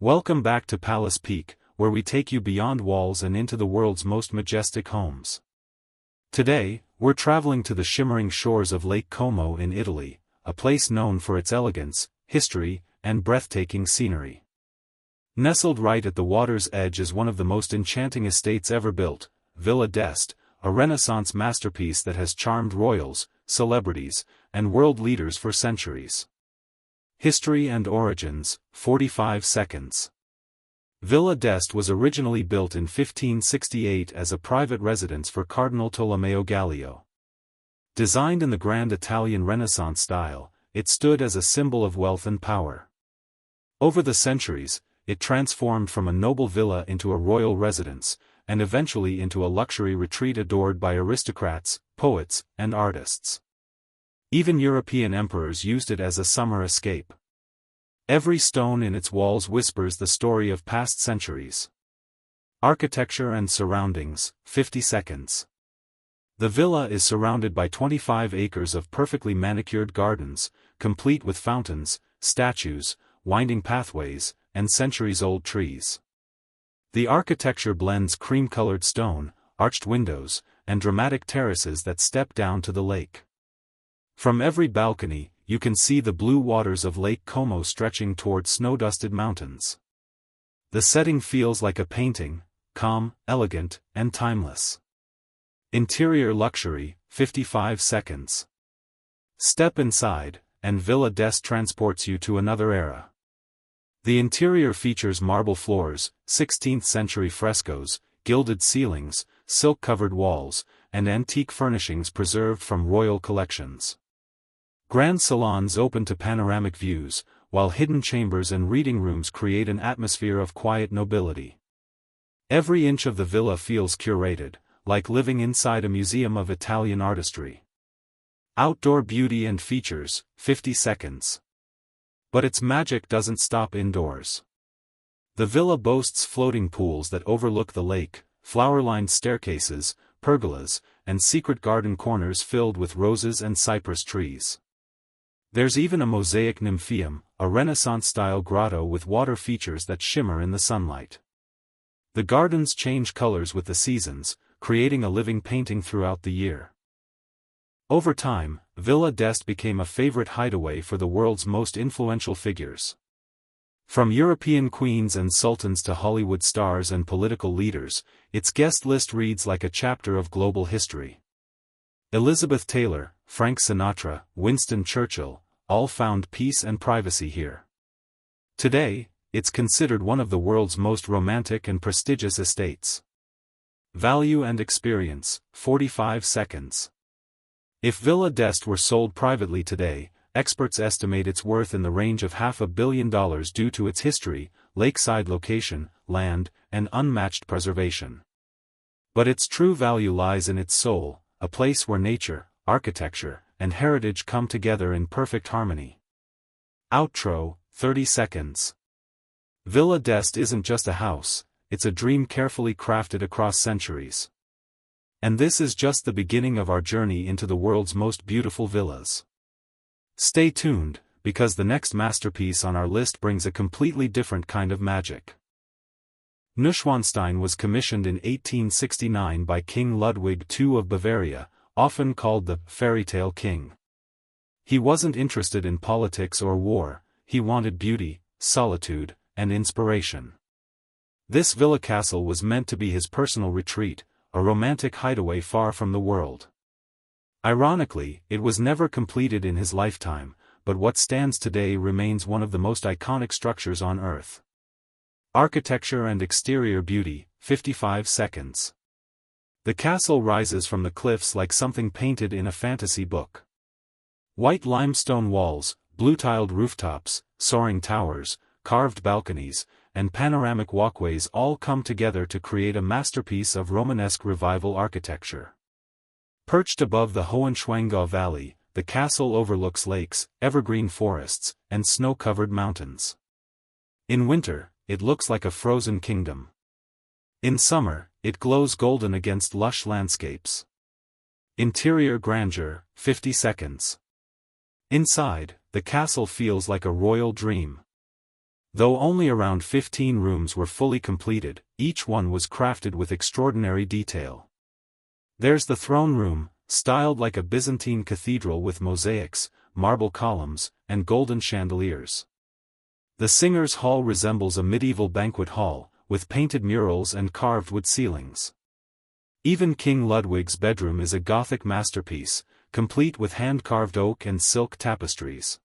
Welcome back to Palace Peak, where we take you beyond walls and into the world's most majestic homes. Today, we're traveling to the shimmering shores of Lake Como in Italy, a place known for its elegance, history, and breathtaking scenery. Nestled right at the water's edge is one of the most enchanting estates ever built, Villa d'Este, a Renaissance masterpiece that has charmed royals, celebrities, and world leaders for centuries. History and origins, 45 seconds. Villa d'Este was originally built in 1568 as a private residence for Cardinal Tolomeo Gallio. Designed in the grand Italian Renaissance style, it stood as a symbol of wealth and power. Over the centuries, it transformed from a noble villa into a royal residence, and eventually into a luxury retreat adored by aristocrats, poets, and artists. Even European emperors used it as a summer escape. Every stone in its walls whispers the story of past centuries. Architecture and surroundings, 50 seconds. The villa is surrounded by 25 acres of perfectly manicured gardens, complete with fountains, statues, winding pathways, and centuries-old trees. The architecture blends cream-colored stone, arched windows, and dramatic terraces that step down to the lake. From every balcony, you can see the blue waters of Lake Como stretching toward snow-dusted mountains. The setting feels like a painting, calm, elegant, and timeless. Interior luxury, 55 seconds. Step inside, and Villa d'Este transports you to another era. The interior features marble floors, 16th-century frescoes, gilded ceilings, silk-covered walls, and antique furnishings preserved from royal collections. Grand salons open to panoramic views, while hidden chambers and reading rooms create an atmosphere of quiet nobility. Every inch of the villa feels curated, like living inside a museum of Italian artistry. Outdoor beauty and features, 50 seconds. But its magic doesn't stop indoors. The villa boasts floating pools that overlook the lake, flower-lined staircases, pergolas, and secret garden corners filled with roses and cypress trees. There's even a mosaic nymphaeum, a Renaissance-style grotto with water features that shimmer in the sunlight. The gardens change colors with the seasons, creating a living painting throughout the year. Over time, Villa d'Este became a favorite hideaway for the world's most influential figures. From European queens and sultans to Hollywood stars and political leaders, its guest list reads like a chapter of global history. Elizabeth Taylor, Frank Sinatra, Winston Churchill, all found peace and privacy here. Today, it's considered one of the world's most romantic and prestigious estates. Value and experience, 45 seconds. If Villa d'Este were sold privately today, experts estimate its worth in the range of $500 million due to its history, lakeside location, land, and unmatched preservation. But its true value lies in its soul, a place where nature, architecture, and heritage come together in perfect harmony. Outro, 30 seconds. Villa d'Este isn't just a house, it's a dream carefully crafted across centuries. And this is just the beginning of our journey into the world's most beautiful villas. Stay tuned, because the next masterpiece on our list brings a completely different kind of magic. Neuschwanstein was commissioned in 1869 by King Ludwig II of Bavaria, often called the fairy tale king. He wasn't interested in politics or war, he wanted beauty, solitude, and inspiration. This villa castle was meant to be his personal retreat, a romantic hideaway far from the world. Ironically, it was never completed in his lifetime, but what stands today remains one of the most iconic structures on Earth. Architecture and exterior beauty, 55 seconds. The castle rises from the cliffs like something painted in a fantasy book. White limestone walls, blue-tiled rooftops, soaring towers, carved balconies, and panoramic walkways all come together to create a masterpiece of Romanesque revival architecture. Perched above the Hohenschwangau Valley, the castle overlooks lakes, evergreen forests, and snow-covered mountains. In winter, it looks like a frozen kingdom. In summer, it glows golden against lush landscapes. Interior grandeur, 50 seconds. Inside, the castle feels like a royal dream. Though only around 15 rooms were fully completed, each one was crafted with extraordinary detail. There's the throne room, styled like a Byzantine cathedral with mosaics, marble columns, and golden chandeliers. The Singers' Hall resembles a medieval banquet hall, with painted murals and carved wood ceilings. Even King Ludwig's bedroom is a Gothic masterpiece, complete with hand-carved oak and silk tapestries.